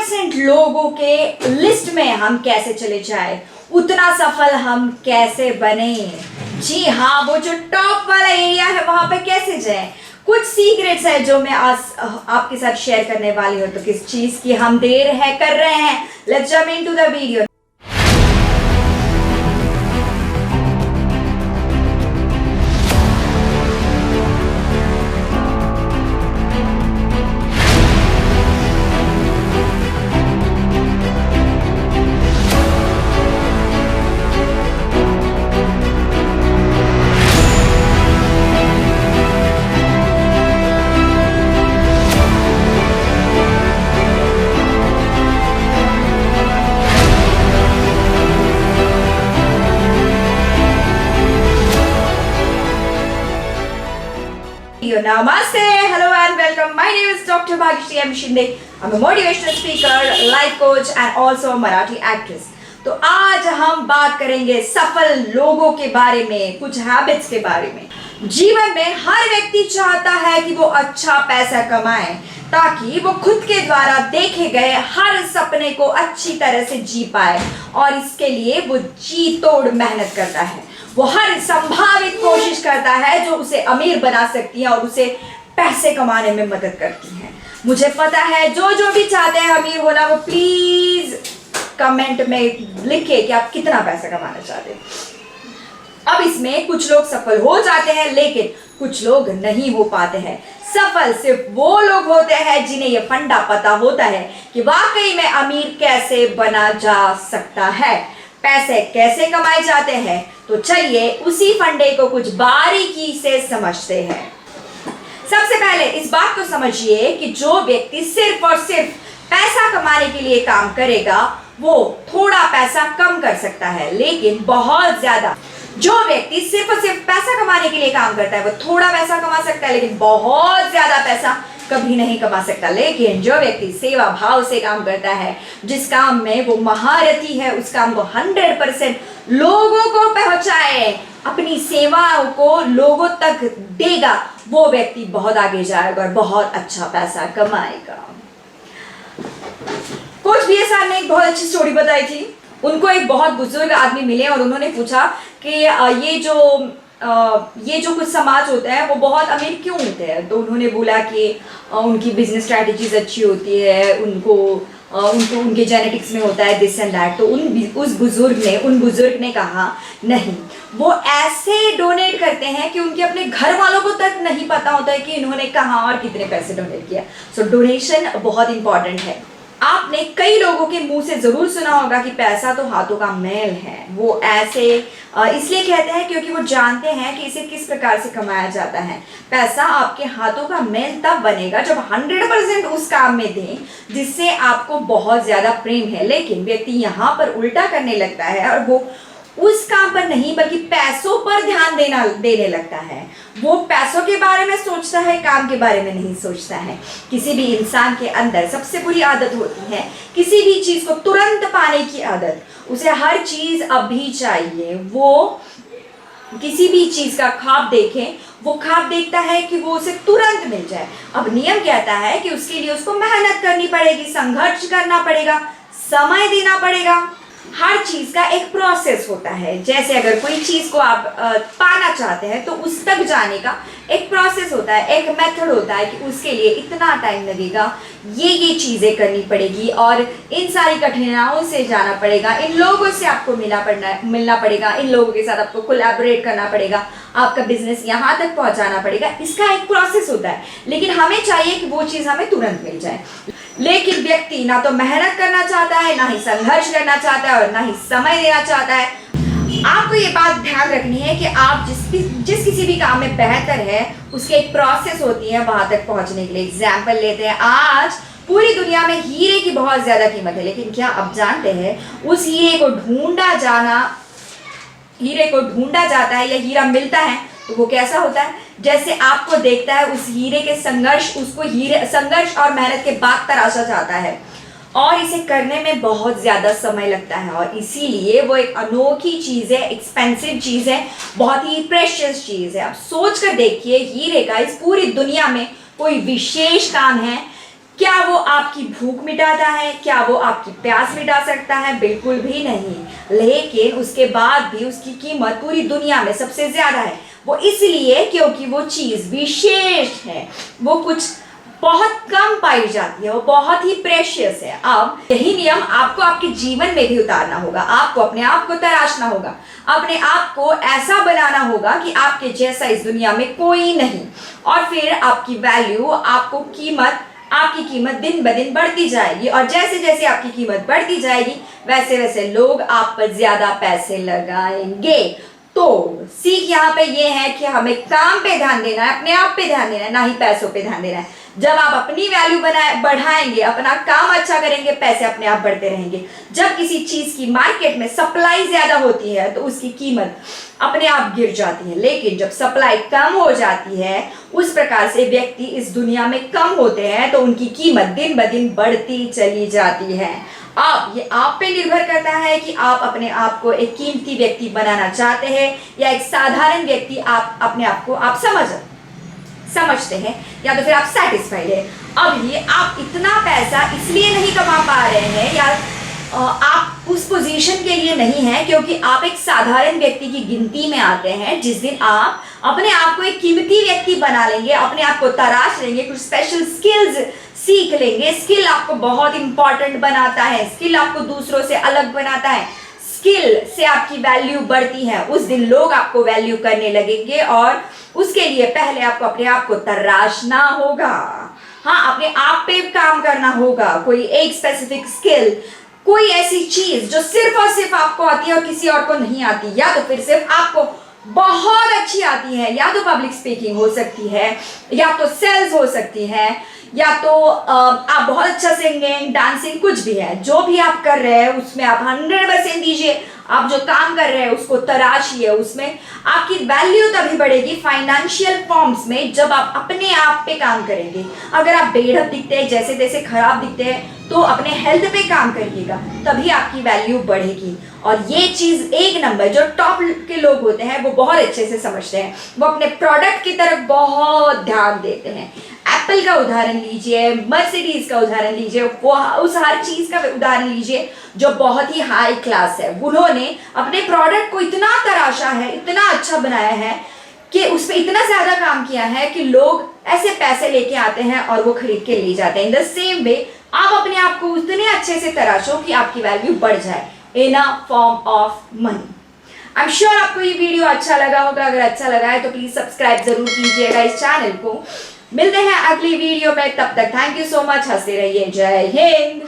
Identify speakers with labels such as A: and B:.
A: 1% लोगों के लिस्ट में हम कैसे चले जाए, उतना सफल हम कैसे बने। जी हाँ, वो जो टॉप वाला एरिया है वहां पे कैसे जाए, कुछ सीक्रेट्स है जो मैं आज आपके साथ शेयर करने वाली हूँ। तो किस चीज की हम देर है कर रहे हैं, let's jump into the video. Namaste, hello and welcome. My name is Dr. Bhagishri M. Shinde. I'm a motivational speaker, life coach and also a Marathi actress. तो आज हम बात करेंगे सफल लोगों के बारे में, कुछ हैबिट्स के बारे में। जीवन में हर व्यक्ति चाहता है कि वो अच्छा पैसा कमाए ताकि वो खुद के द्वारा देखे गए हर सपने को अच्छी तरह से जी पाए, और इसके लिए वो जी तोड़ मेहनत करता है। वो हर संभावित कोशिश करता है जो उसे अमीर बना सकती है और उसे पैसे कमाने में मदद करती है। मुझे पता है जो भी चाहते हैं अमीर होना, वो प्लीज कमेंट में लिखे कि आप कितना पैसा कमाना चाहते हैं। अब इसमें कुछ लोग सफल हो जाते हैं लेकिन कुछ लोग नहीं हो पाते हैं। सफल सिर्फ वो लोग होते हैं जिन्हें ये फंडा पता होता है कि वाकई में अमीर कैसे बना जा सकता है, पैसे कैसे कमाए जाते हैं। तो चलिए उसी फंडे को कुछ बारीकी से समझते हैं। सबसे पहले इस बात को समझिए कि जो व्यक्ति सिर्फ और सिर्फ पैसा कमाने के लिए काम करेगा वो थोड़ा पैसा कम कर सकता है, लेकिन बहुत ज्यादा। जो व्यक्ति सिर्फ और सिर्फ पैसा कमाने के लिए काम करता है वो थोड़ा पैसा कमा सकता है लेकिन बहुत ज्यादा पैसा कभी नहीं कमा सकता। लेकिन जो व्यक्ति सेवा भाव से काम करता है, जिस काम में वो महारथी है, उस काम को 100% लोगों को पहुंचाए, अपनी सेवाओं को लोगों तक देगा, वो व्यक्ति बहुत आगे जाएगा और बहुत अच्छा पैसा कमाएगा। कोच बीए सर ने एक बहुत अच्छी स्टोरी बताई थी। उनको एक बहुत बुजुर्ग आदमी मिले और उन्होंने पूछा कि ये जो कुछ समाज होता है वो बहुत अमीर क्यों होते हैं। तो उन्होंने बोला कि उनकी बिजनेस स्ट्रैटेजीज अच्छी होती है, उनको उनके जेनेटिक्स में होता है दिस एंड दैट। तो उन बुजुर्ग ने कहा नहीं, वो ऐसे डोनेट करते हैं कि उनके अपने घर वालों को तक नहीं पता होता है कि इन्होंने कहाँ और कितने पैसे डोनेट किया। सो डोनेशन बहुत इंपॉर्टेंट है। आपने कई लोगों के मुंह से जरूर सुना होगा कि पैसा तो हाथों का मैल है। वो ऐसे इसलिए कहते हैं क्योंकि वो जानते हैं कि इसे किस प्रकार से कमाया जाता है। पैसा आपके हाथों का मैल तब बनेगा जब 100% उस काम में दें जिससे आपको बहुत ज्यादा प्रेम है। लेकिन व्यक्ति यहाँ पर उल्टा करने लगता है और वो उस काम पर नहीं बल्कि पैसों पर ध्यान देने लगता है। वो पैसों के बारे में सोचता है, काम के बारे में नहीं सोचता है। किसी भी इंसान के अंदर सबसे बुरी आदत होती है किसी भी चीज को तुरंत पाने की आदत। उसे हर चीज अभी चाहिए। वो किसी भी चीज का ख्वाब देखे, वो ख्वाब देखता है कि वो उसे तुरंत मिल जाए। अब नियम कहता है कि उसके लिए उसको मेहनत करनी पड़ेगी, संघर्ष करना पड़ेगा, समय देना पड़ेगा। हर चीज का एक प्रोसेस होता है। जैसे अगर कोई चीज को आप पाना चाहते हैं तो उस तक जाने का एक प्रोसेस होता है, एक मेथड होता है कि उसके लिए इतना टाइम लगेगा, ये चीजें करनी पड़ेगी और इन सारी कठिनाइयों से जाना पड़ेगा, इन लोगों से आपको मिलना पड़ेगा, इन लोगों के साथ आपको कोलैबोरेट करना पड़ेगा, आपका बिजनेस यहाँ तक पहुँचाना पड़ेगा। इसका एक प्रोसेस होता है। लेकिन हमें चाहिए कि वो चीज़ हमें तुरंत मिल जाए। लेकिन व्यक्ति ना तो मेहनत करना चाहता है, ना ही संघर्ष करना चाहता है और ना ही समय देना चाहता है। आपको ये बात ध्यान रखनी है कि आप जिस किसी भी काम में बेहतर है उसकी एक प्रोसेस होती है वहां तक पहुंचने के लिए। एग्जाम्पल लेते हैं, आज पूरी दुनिया में हीरे की बहुत ज्यादा कीमत है, लेकिन क्या आप जानते हैं उस हीरे को ढूंढा जाता है या हीरा मिलता है तो वो कैसा होता है? जैसे आपको देखता है उस हीरे के संघर्ष और मेहनत के बाद तराशा जाता है और इसे करने में बहुत ज़्यादा समय लगता है और इसीलिए वो एक अनोखी चीज़ है, एक्सपेंसिव चीज़ है, बहुत ही प्रेशियस चीज़ है। आप सोच कर देखिए, हीरे का इस पूरी दुनिया में कोई विशेष काम है क्या वो आपकी भूख मिटाता है? क्या वो आपकी प्यास मिटा सकता है? बिल्कुल भी नहीं। लेकिन उसके बाद भी उसकी कीमत पूरी दुनिया में सबसे ज्यादा है। वो इसलिए क्योंकि वो चीज विशेष है, वो कुछ बहुत कम पाई जाती है, वो बहुत ही प्रेशियस है। अब यही नियम आपको आपके जीवन में भी उतारना होगा। आपको अपने आप को तराशना होगा, अपने आप को ऐसा बनाना होगा कि आपके जैसा इस दुनिया में कोई नहीं। और फिर आपकी वैल्यू, आपकी कीमत दिन ब दिन बढ़ती जाएगी। और जैसे जैसे आपकी कीमत बढ़ती जाएगी वैसे वैसे लोग आप पर ज्यादा पैसे लगाएंगे। तो सीख यहाँ पे ये है कि हमें काम पे ध्यान देना है, अपने आप पे ध्यान देना है, ना ही पैसों पे ध्यान देना है। जब आप अपनी वैल्यू बढ़ाएंगे, अपना काम अच्छा करेंगे, पैसे अपने आप बढ़ते रहेंगे। जब किसी चीज की मार्केट में सप्लाई ज्यादा होती है तो उसकी कीमत अपने आप गिर जाती है। लेकिन जब सप्लाई कम हो जाती है, उस प्रकार से व्यक्ति इस दुनिया में कम होते हैं तो उनकी कीमत दिन ब दिन बढ़ती चली जाती है। अब ये आप पे निर्भर करता है कि आप अपने आप को एक कीमती व्यक्ति बनाना चाहते हैं या एक साधारण व्यक्ति आप अपने आप को आप समझते हैं, या तो फिर आप सेटिस्फाइड है। अब ये आप इतना पैसा इसलिए नहीं कमा पा रहे हैं या आप उस पोजीशन के लिए नहीं है क्योंकि आप एक साधारण व्यक्ति की गिनती में आते हैं। जिस दिन आप अपने आप को एक कीमती व्यक्ति बना लेंगे, अपने आप को तराश लेंगे, कुछ स्पेशल स्किल्स सीख लेंगे। स्किल आपको बहुत इंपॉर्टेंट बनाता है, स्किल आपको दूसरों से अलग बनाता है, स्किल से आपकी वैल्यू बढ़ती है। उस दिन लोग आपको वैल्यू करने लगेंगे और उसके लिए पहले आपको अपने आप को तराशना होगा। हाँ, अपने आप पे काम करना होगा। कोई एक स्पेसिफिक स्किल, कोई ऐसी चीज जो सिर्फ और सिर्फ आपको आती है और किसी और को नहीं आती, या तो फिर सिर्फ आपको बहुत अच्छी आती है, या तो पब्लिक स्पीकिंग हो सकती है, या तो सेल्स हो सकती है, या तो आप बहुत अच्छा सिंगिंग, डांसिंग, कुछ भी है। जो भी आप कर रहे हैं उसमें आप 100% दीजिए। आप जो काम कर रहे हैं उसको तराशिए, उसमें आपकी वैल्यू तभी बढ़ेगी फाइनेंशियल फॉर्म्स में जब आप अपने आप पे काम करेंगे। अगर आप बेढप दिखते हैं, जैसे तैसे खराब दिखते हैं, तो अपने हेल्थ पे काम करिएगा, तभी आपकी वैल्यू बढ़ेगी। और ये चीज एक नंबर जो टॉप के लोग होते हैं वो बहुत अच्छे से समझते हैं। वो अपने प्रोडक्ट की तरफ बहुत ध्यान देते हैं। एप्पल का उदाहरण लीजिए, मर्सिडीज का उदाहरण लीजिए, वो उस हर चीज का उदाहरण लीजिए जो बहुत ही हाई क्लास है। उन्होंने अपने प्रोडक्ट को इतना तराशा है, इतना अच्छा बनाया है कि उस पर इतना ज्यादा काम किया है कि लोग ऐसे पैसे लेके आते हैं और वो खरीद के ले जाते हैं। इन द सेम वे आप अपने आप को उतने अच्छे से तराशो कि आपकी वैल्यू बढ़ जाए in a form of money. I am sure आपको ये वीडियो अच्छा लगा होगा। अगर अच्छा लगा है तो प्लीज सब्सक्राइब जरूर कीजिएगा इस चैनल को। मिलते हैं अगली वीडियो में, तब तक थैंक यू सो मच। हंसते रहिए। जय हिंद।